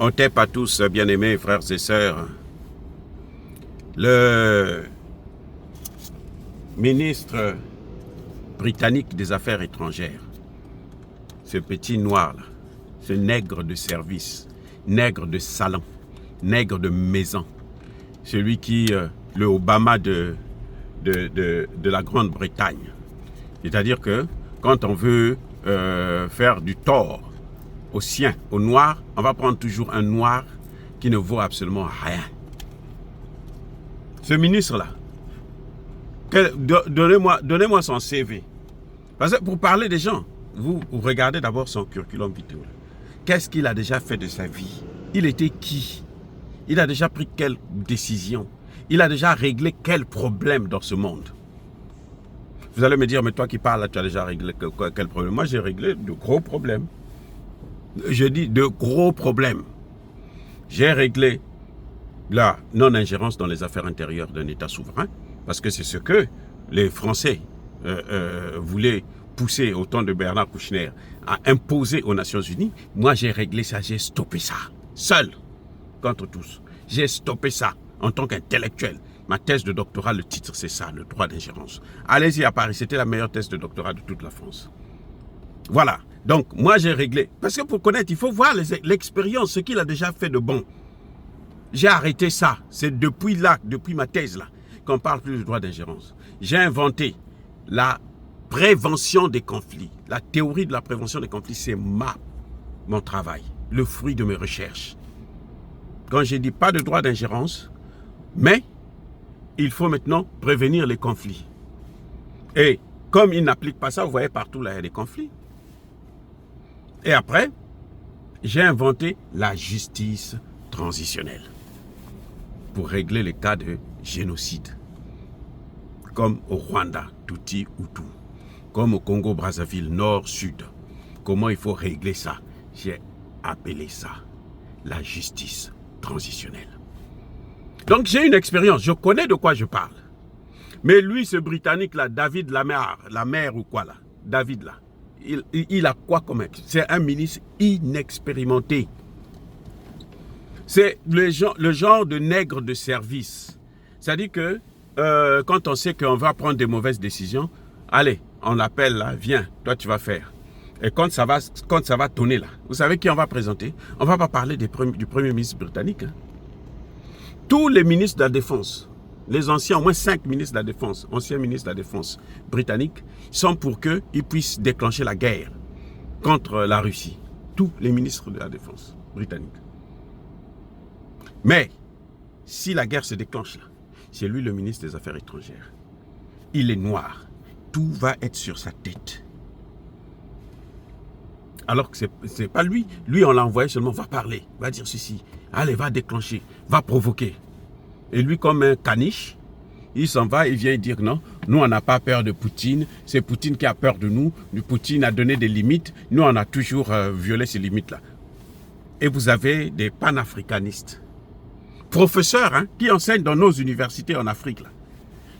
On tape à tous, bien-aimés frères et sœurs. Le ministre britannique des Affaires étrangères, ce petit noir-là, ce nègre de service, nègre de salon, nègre de maison, celui qui, le Obama de la Grande-Bretagne. C'est-à-dire que quand on veut faire du tort aux siens, aux noirs, on va prendre toujours un noir qui ne vaut absolument rien. Ce ministre-là, donnez-moi son CV. Parce que pour parler des gens, vous regardez d'abord son curriculum vitae. Qu'est-ce qu'il a déjà fait de sa vie? Il était qui? Il a déjà pris quelle décision? Il a déjà réglé quel problème dans ce monde? Vous allez me dire, mais toi qui parles, là, tu as déjà réglé quel problème? Moi, j'ai réglé de gros problèmes. Je dis de gros problèmes. J'ai réglé la non-ingérence dans les affaires intérieures d'un État souverain, parce que c'est ce que les Français voulaient pousser au temps de Bernard Kouchner à imposer aux Nations Unies. Moi, j'ai réglé ça, j'ai stoppé ça, seul, contre tous. J'ai stoppé ça en tant qu'intellectuel. Ma thèse de doctorat, le titre, c'est ça, le droit d'ingérence. Allez-y à Paris, c'était la meilleure thèse de doctorat de toute la France. Voilà, donc moi j'ai réglé. Parce que pour connaître, il faut voir l'expérience, ce qu'il a déjà fait de bon. J'ai arrêté ça, c'est depuis là, depuis ma thèse là, qu'on parle plus de droit d'ingérence. J'ai inventé la prévention des conflits. La théorie de la prévention des conflits, c'est mon travail, le fruit de mes recherches. Quand j'ai dit pas de droit d'ingérence, mais il faut maintenant prévenir les conflits. Et comme ils n'appliquent pas ça, vous voyez partout là, il y a des conflits. Et après, j'ai inventé la justice transitionnelle pour régler les cas de génocide. Comme au Rwanda, Tutsi, Hutu. Comme au Congo-Brazzaville, Nord-Sud. Comment il faut régler ça? J'ai appelé ça la justice transitionnelle. Donc j'ai une expérience, je connais de quoi je parle. Mais lui, ce Britannique là, David Lamère ou quoi là, David là, il a quoi comme expérience? C'est un ministre inexpérimenté. C'est le genre de nègre de service. C'est-à-dire que quand on sait qu'on va prendre des mauvaises décisions, allez, on l'appelle là, viens, toi tu vas faire. Et quand ça va tonner là, vous savez qui on va présenter? On ne va pas parler du premier ministre britannique. Hein. Tous les ministres de la Défense, les anciens, au moins 5 ministres de la Défense, anciens ministres de la Défense britanniques, sont pour qu'ils puissent déclencher la guerre contre la Russie. Tous les ministres de la Défense britanniques. Mais, si la guerre se déclenche là, c'est lui le ministre des Affaires étrangères. Il est noir. Tout va être sur sa tête. Alors que c'est pas lui. Lui, on l'a envoyé seulement, va parler, va dire ceci. Allez, va déclencher, va provoquer. Et lui, comme un caniche, il s'en va, il vient dire non, nous on n'a pas peur de Poutine, c'est Poutine qui a peur de nous, Poutine a donné des limites, nous on a toujours violé ces limites-là. Et vous avez des panafricanistes, professeurs hein, qui enseignent dans nos universités en Afrique, là,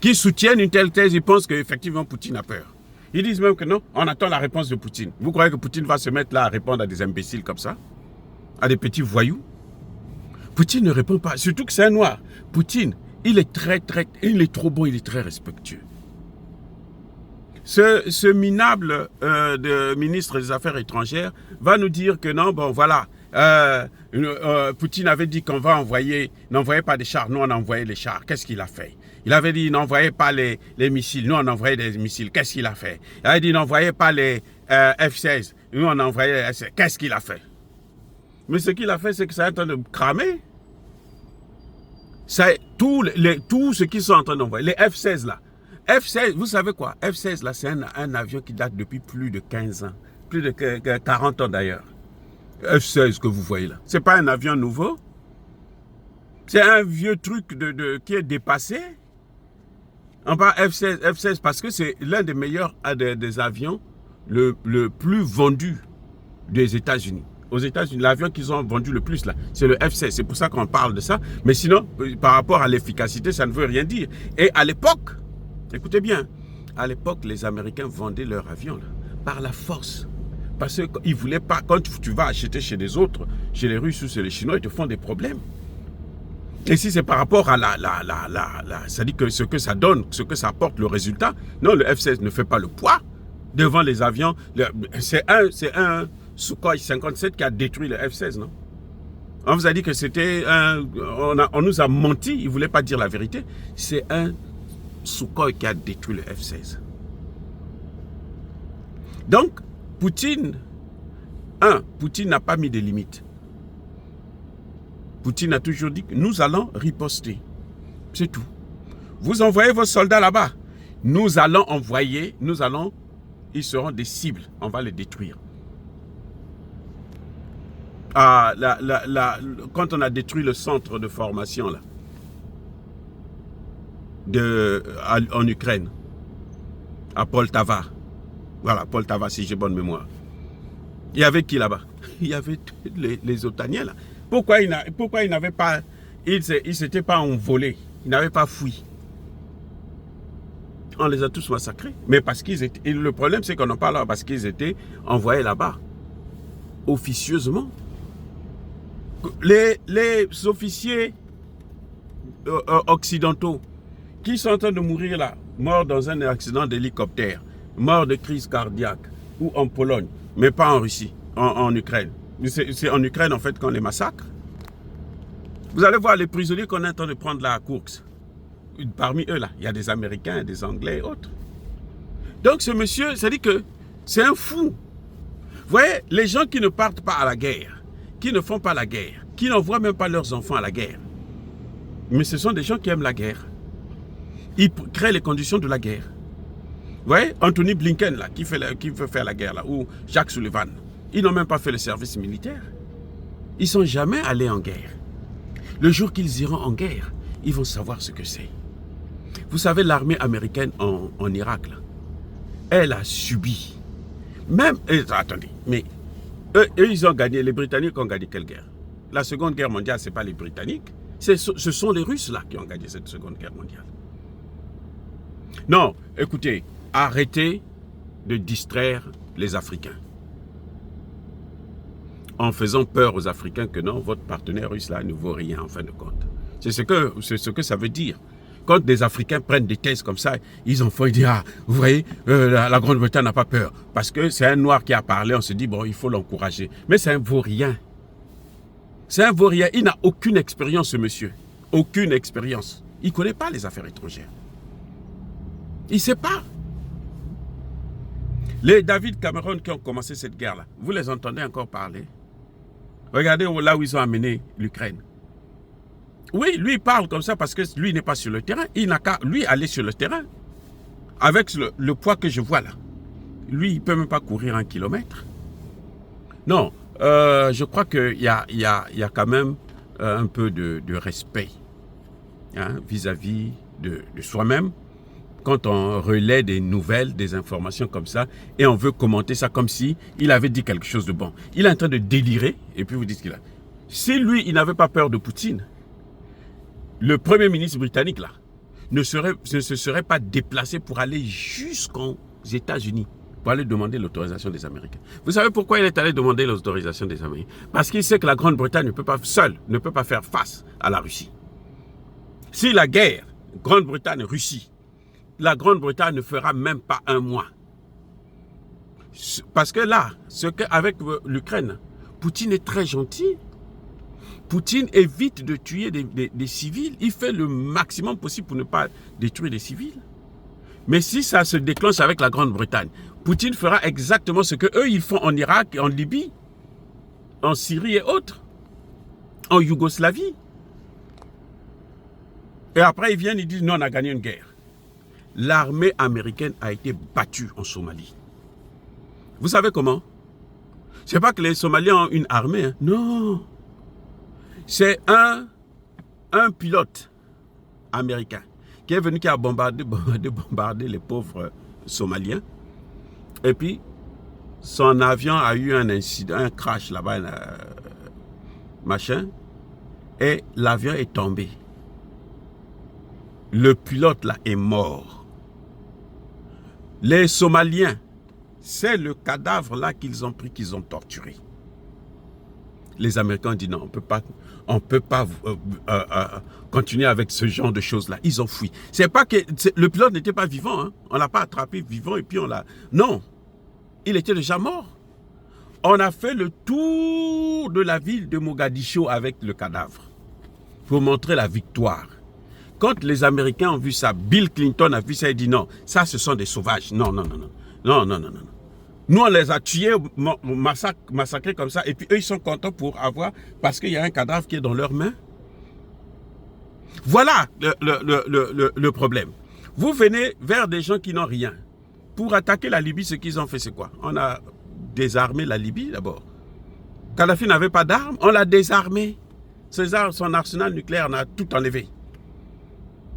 qui soutiennent une telle thèse, ils pensent qu'effectivement Poutine a peur. Ils disent même que non, on attend la réponse de Poutine. Vous croyez que Poutine va se mettre là à répondre à des imbéciles comme ça? À des petits voyous? Poutine ne répond pas, surtout que c'est un noir. Poutine, il est trop bon, il est très respectueux. Ce minable de ministre des Affaires étrangères va nous dire que non, bon voilà, Poutine avait dit qu'on va n'envoyait pas des chars, nous on a envoyé les chars. Qu'est-ce qu'il a fait? Il avait dit n'envoyez pas les missiles, nous on envoyait des missiles. Qu'est-ce qu'il a fait? Il avait dit n'envoyez pas les F-16, nous on envoyait les F-16. Qu'est-ce qu'il a fait? Mais ce qu'il a fait, c'est que ça est en train de cramer. Tout ce qu'ils sont en train d'envoyer, les F-16 là. F-16, vous savez quoi? F-16 là, c'est un avion qui date depuis plus de 15 ans. Plus de 40 ans d'ailleurs. F-16 que vous voyez là. C'est pas un avion nouveau. C'est un vieux truc qui est dépassé. On parle F-16 parce que c'est l'un des meilleurs des avions le plus vendu des États-Unis. Aux États-Unis, l'avion qu'ils ont vendu le plus là, c'est le F-16. C'est pour ça qu'on parle de ça. Mais sinon, par rapport à l'efficacité, ça ne veut rien dire. Et à l'époque, écoutez bien, à l'époque, les Américains vendaient leurs avions là, par la force. Parce qu'ils ne voulaient pas, quand tu vas acheter chez les autres, chez les Russes ou chez les Chinois, ils te font des problèmes. Et si c'est par rapport à ça dit que ce que ça donne, ce que ça apporte, le résultat, non, le F-16 ne fait pas le poids devant les avions. C'est un Sukhoi 57 qui a détruit le F-16, non? On vous a dit que c'était un... On nous a menti, ils ne voulaient pas dire la vérité. C'est un Sukhoi qui a détruit le F-16. Donc, Poutine n'a pas mis de limites. Poutine a toujours dit que nous allons riposter. C'est tout. Vous envoyez vos soldats là-bas. Nous allons, ils seront des cibles. On va les détruire. Quand on a détruit le centre de formation là, en Ukraine, à Poltava. Voilà, Poltava, si j'ai bonne mémoire. Il y avait qui là-bas? Il y avait les Otaniens là. Pourquoi ils n'avaient pas... Ils ne s'étaient pas envolés. Ils n'avaient pas fui. On les a tous massacrés. Mais parce qu'ils étaient... Et le problème, c'est qu'on en parle là parce qu'ils étaient envoyés là-bas. Officieusement. Les officiers occidentaux qui sont en train de mourir là, morts dans un accident d'hélicoptère, morts de crise cardiaque, ou en Pologne, mais pas en Russie, en Ukraine. C'est en Ukraine, en fait, qu'on les massacre. Vous allez voir les prisonniers qu'on est en train de prendre là à Courx. Parmi eux, là, il y a des Américains, des Anglais et autres. Donc, ce monsieur, ça dit que c'est un fou. Vous voyez, les gens qui ne partent pas à la guerre, qui ne font pas la guerre, qui n'envoient même pas leurs enfants à la guerre, mais ce sont des gens qui aiment la guerre. Ils créent les conditions de la guerre. Vous voyez, Anthony Blinken, là, qui veut faire la guerre, là, ou Jacques Sullivan, ils n'ont même pas fait le service militaire. Ils ne sont jamais allés en guerre. Le jour qu'ils iront en guerre, ils vont savoir ce que c'est. Vous savez, l'armée américaine en Irak, là, elle a subi. Même, attendez, mais eux, ils ont gagné, les Britanniques ont gagné quelle guerre? La Seconde Guerre mondiale, ce n'est pas les Britanniques, ce sont les Russes, là, qui ont gagné cette Seconde Guerre mondiale. Non, écoutez, arrêtez de distraire les Africains. En faisant peur aux Africains que non, votre partenaire russe là ne vaut rien en fin de compte. C'est ce que ça veut dire. Quand des Africains prennent des thèses comme ça, ils disent, ah, vous voyez, la Grande-Bretagne n'a pas peur. Parce que c'est un noir qui a parlé, on se dit, bon, il faut l'encourager. Mais c'est un vaurien. C'est un vaurien. Il n'a aucune expérience, ce monsieur. Aucune expérience. Il ne connaît pas les affaires étrangères. Il ne sait pas. Les David Cameron qui ont commencé cette guerre-là, vous les entendez encore parler? Regardez là où ils ont amené l'Ukraine. Oui, lui, il parle comme ça parce que lui n'est pas sur le terrain. Il n'a qu'à, lui, aller sur le terrain. Avec le poids que je vois là. Lui, il ne peut même pas courir 1 kilomètre. Non, je crois qu'il y a quand même un peu de respect vis-à-vis de soi-même. Quand on relaie des nouvelles, des informations comme ça, et on veut commenter ça comme si il avait dit quelque chose de bon. Il est en train de délirer, et puis vous dites qu'il a... Si lui, il n'avait pas peur de Poutine, le Premier ministre britannique, là, ne se serait pas déplacé pour aller jusqu'aux États-Unis, pour aller demander l'autorisation des Américains. Vous savez pourquoi il est allé demander l'autorisation des Américains? Parce qu'il sait que la Grande-Bretagne ne peut pas faire face à la Russie. Si la guerre, Grande-Bretagne-Russie, la Grande-Bretagne ne fera même pas 1 mois. Parce que là, avec l'Ukraine, Poutine est très gentil. Poutine évite de tuer des civils. Il fait le maximum possible pour ne pas détruire des civils. Mais si ça se déclenche avec la Grande-Bretagne, Poutine fera exactement ce qu'eux, ils font en Irak, en Libye, en Syrie et autres, en Yougoslavie. Et après, ils viennent, ils disent, non, on a gagné une guerre. L'armée américaine a été battue en Somalie. Vous savez comment? Ce n'est pas que les Somaliens ont une armée. Hein. Non. C'est un pilote américain qui est venu, qui a bombardé les pauvres Somaliens. Et puis, son avion a eu un incident, un crash là-bas, machin. Et l'avion est tombé. Le pilote là est mort. Les Somaliens C'est le cadavre là qu'ils ont pris, qu'ils ont torturé. Les Américains ont dit non, on peut pas continuer avec ce genre de choses-là. Ils ont fui. C'est pas que le pilote n'était pas vivant, hein. On l'a pas attrapé vivant et puis on l'a. Non, il était déjà mort. On a fait le tour de la ville de Mogadiscio avec le cadavre pour montrer la victoire. Quand les Américains ont vu ça, Bill Clinton a vu ça et dit non, ça ce sont des sauvages. Non, non, non, non, non, non, non, non. Nous, on les a tués, massacrés comme ça, et puis eux, ils sont contents pour avoir, parce qu'il y a un cadavre qui est dans leurs mains. Voilà le problème. Vous venez vers des gens qui n'ont rien. Pour attaquer la Libye, ce qu'ils ont fait, c'est quoi? On a désarmé la Libye d'abord. Kadhafi n'avait pas d'armes, on l'a désarmé. Son arsenal nucléaire, on a tout enlevé.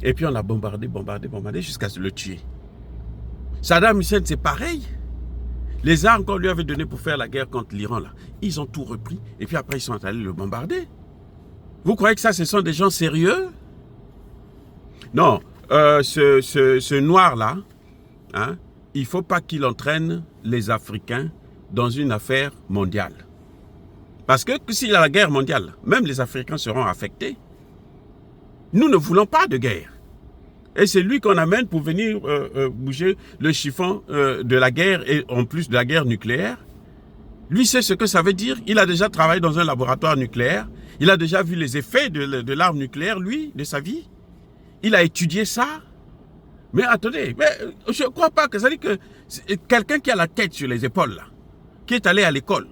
Et puis on l'a bombardé jusqu'à le tuer. Saddam Hussein, c'est pareil. Les armes qu'on lui avait données pour faire la guerre contre l'Iran, là, ils ont tout repris. Et puis après, ils sont allés le bombarder. Vous croyez que ça, ce sont des gens sérieux? Non, ce noir-là, hein, il ne faut pas qu'il entraîne les Africains dans une affaire mondiale. Parce que s'il y a la guerre mondiale, même les Africains seront affectés. Nous ne voulons pas de guerre. Et c'est lui qu'on amène pour venir bouger le chiffon de la guerre et en plus de la guerre nucléaire. Lui sait ce que ça veut dire. Il a déjà travaillé dans un laboratoire nucléaire. Il a déjà vu les effets de l'arme nucléaire, lui, de sa vie. Il a étudié ça. Mais attendez, mais je ne crois pas que ça dit que quelqu'un qui a la tête sur les épaules, là, qui est allé à l'école,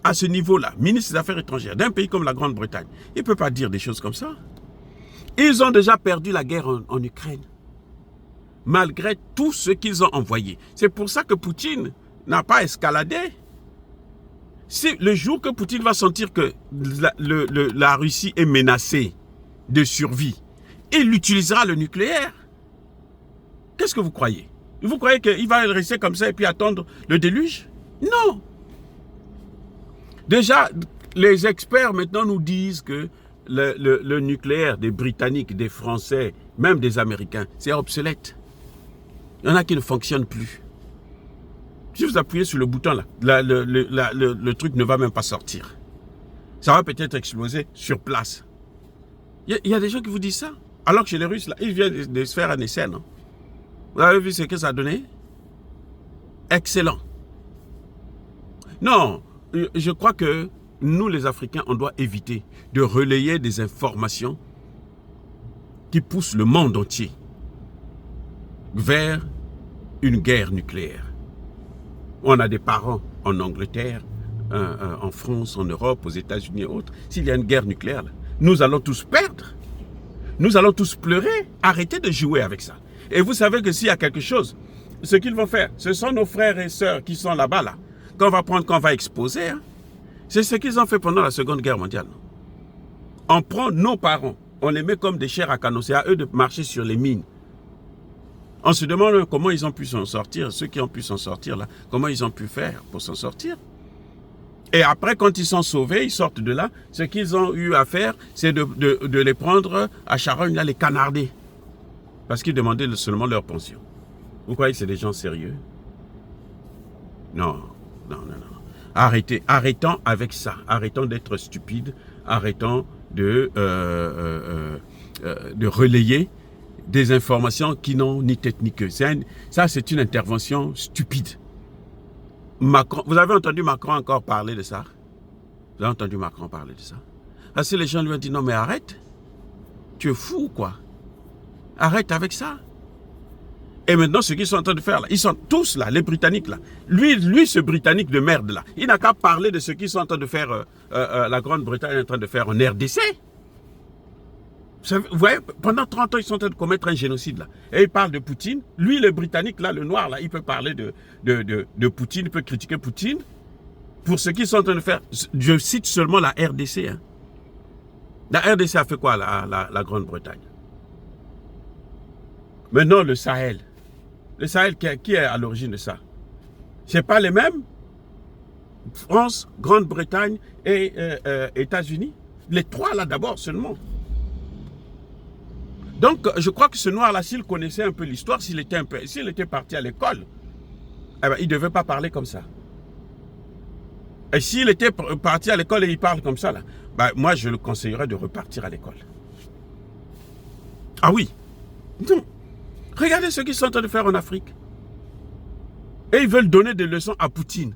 à ce niveau-là, ministre des Affaires étrangères, d'un pays comme la Grande-Bretagne, il ne peut pas dire des choses comme ça. Ils ont déjà perdu la guerre en Ukraine, malgré tout ce qu'ils ont envoyé. C'est pour ça que Poutine n'a pas escaladé. Si le jour que Poutine va sentir que la Russie est menacée de survie, il utilisera le nucléaire. Qu'est-ce que vous croyez? Vous croyez qu'il va rester comme ça et puis attendre le déluge? Non. Déjà, les experts maintenant nous disent que le nucléaire des Britanniques, des Français, même des Américains, c'est obsolète. Il y en a qui ne fonctionnent plus. Si vous appuyez sur le bouton là, le truc ne va même pas sortir. Ça va peut-être exploser sur place. Il y a des gens qui vous disent ça. Alors que chez les Russes, là, ils viennent de se faire un essai, non? Vous avez vu ce que ça a donné? Excellent. Non, je crois que nous, les Africains, on doit éviter de relayer des informations qui poussent le monde entier vers une guerre nucléaire. On a des parents en Angleterre, en France, en Europe, aux États-Unis et autres. S'il y a une guerre nucléaire, là, nous allons tous perdre. Nous allons tous pleurer. Arrêtez de jouer avec ça. Et vous savez que s'il y a quelque chose, ce qu'ils vont faire, ce sont nos frères et sœurs qui sont là-bas, là, qu'on va prendre, qu'on va exposer. Hein. C'est ce qu'ils ont fait pendant la Seconde Guerre mondiale. On prend nos parents, on les met comme des chairs à canon. C'est à eux de marcher sur les mines. On se demande comment ils ont pu s'en sortir, ceux qui ont pu s'en sortir là, comment ils ont pu faire pour s'en sortir. Et après, quand ils sont sauvés, ils sortent de là, ce qu'ils ont eu à faire, c'est de les prendre à charogne, là, les canarder. Parce qu'ils demandaient seulement leur pension. Vous croyez que c'est des gens sérieux? Non, non, non, non. Arrêtez, arrêtons avec ça. Arrêtons d'être stupides. Arrêtons de relayer des informations qui n'ont ni tête ni queue. Ça, c'est une intervention stupide. Macron, vous avez entendu Macron encore parler de ça? Vous avez entendu Macron parler de ça? Parce que les gens lui ont dit, non mais arrête. Tu es fou ou quoi? Arrête avec ça. Et maintenant, ce qu'ils sont en train de faire, là, ils sont tous là, les Britanniques là. Lui, ce Britannique de merde là, il n'a qu'à parler de ce qu'ils sont en train de faire, la Grande-Bretagne est en train de faire en RDC. Vous voyez, pendant 30 ans, ils sont en train de commettre un génocide là. Et il parle de Poutine. Lui, le Britannique là, le noir là, il peut parler de Poutine, il peut critiquer Poutine pour ce qu'ils sont en train de faire. Je cite seulement la RDC. Hein. La RDC a fait quoi, la Grande-Bretagne? Maintenant, le Sahel. Le Sahel, qui est à l'origine de ça? Ce n'est pas les mêmes? France, Grande-Bretagne et États-Unis. Les trois là d'abord seulement. Donc, je crois que ce noir-là, s'il connaissait un peu l'histoire, s'il était parti à l'école, eh ben, il ne devait pas parler comme ça. Et s'il était parti à l'école et il parle comme ça, là, ben, moi, je le conseillerais de repartir à l'école. Ah oui. Non. Regardez ce qu'ils sont en train de faire en Afrique. Et ils veulent donner des leçons à Poutine.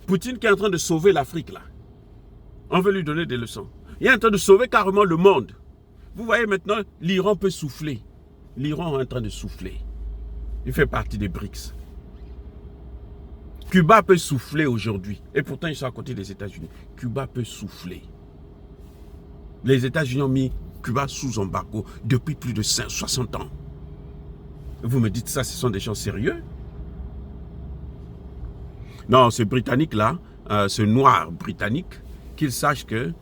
Poutine qui est en train de sauver l'Afrique, là. On veut lui donner des leçons. Il est en train de sauver carrément le monde. Vous voyez maintenant, l'Iran peut souffler. L'Iran est en train de souffler. Il fait partie des BRICS. Cuba peut souffler aujourd'hui. Et pourtant, ils sont à côté des États-Unis. Cuba peut souffler. Les États-Unis ont mis Cuba sous embargo depuis plus de 60 ans. Vous me dites ça, ce sont des gens sérieux? Non, ce Britannique-là, ce noir britannique, qu'il sache que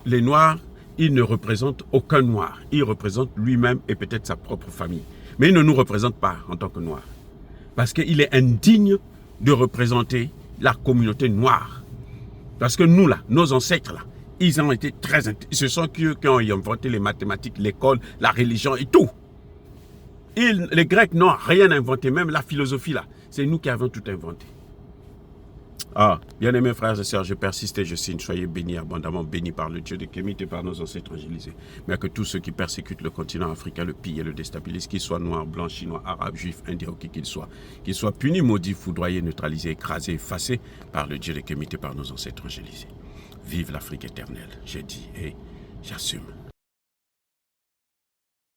les noirs, ils ne représentent aucun noir. Il représente lui-même et peut-être sa propre famille. Mais il ne nous représente pas en tant que noirs. Parce qu'il est indigne de représenter la communauté noire. Parce que nous, là, nos ancêtres, là, ils ont été très... Ce sont eux qui ont inventé les mathématiques, l'école, la religion et tout. Les Grecs n'ont rien inventé, même la philosophie, là. C'est nous qui avons tout inventé. Ah, bien-aimés frères et sœurs, je persiste et je signe. Soyez bénis, abondamment bénis par le Dieu de Kémite et par nos ancêtres angélisés. Mais que tous ceux qui persécutent le continent africain, le pillent et le déstabilisent, qu'ils soient noirs, blancs, chinois, arabes, juifs, indiens ou qui qu'ils soient punis, maudits, foudroyés, neutralisés, écrasés, effacés par le Dieu de Kémite et par nos ancêtres angélisés. Vive l'Afrique éternelle, j'ai dit et j'assume.